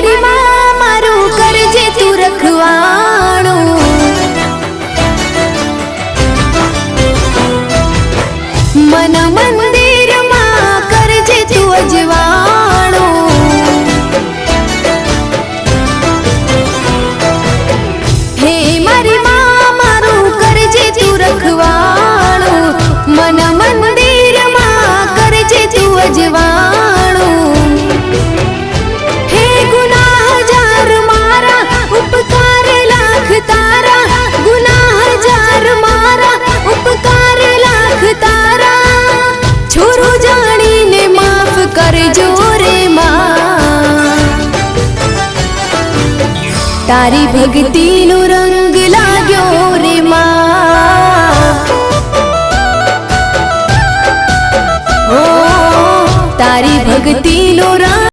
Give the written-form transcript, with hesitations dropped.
मारी माँ मारू करजे तू रखवाणो। मन मंदिर मां करजे तू अजवाणो। हे मारी माँ मारू करजे तू रखवाणो। मन मंदिर मां करजे तू अजवाणो। हे गुनाह जार मारा उपकार लाख तारा। गुनाह जार मारा उपकार लाख तारा। छोरो जानी ने माफ करजो रे मां। तारी भक्ति नो रंग लाग्यो रे मां। ओ तारी भक्ति नो रंग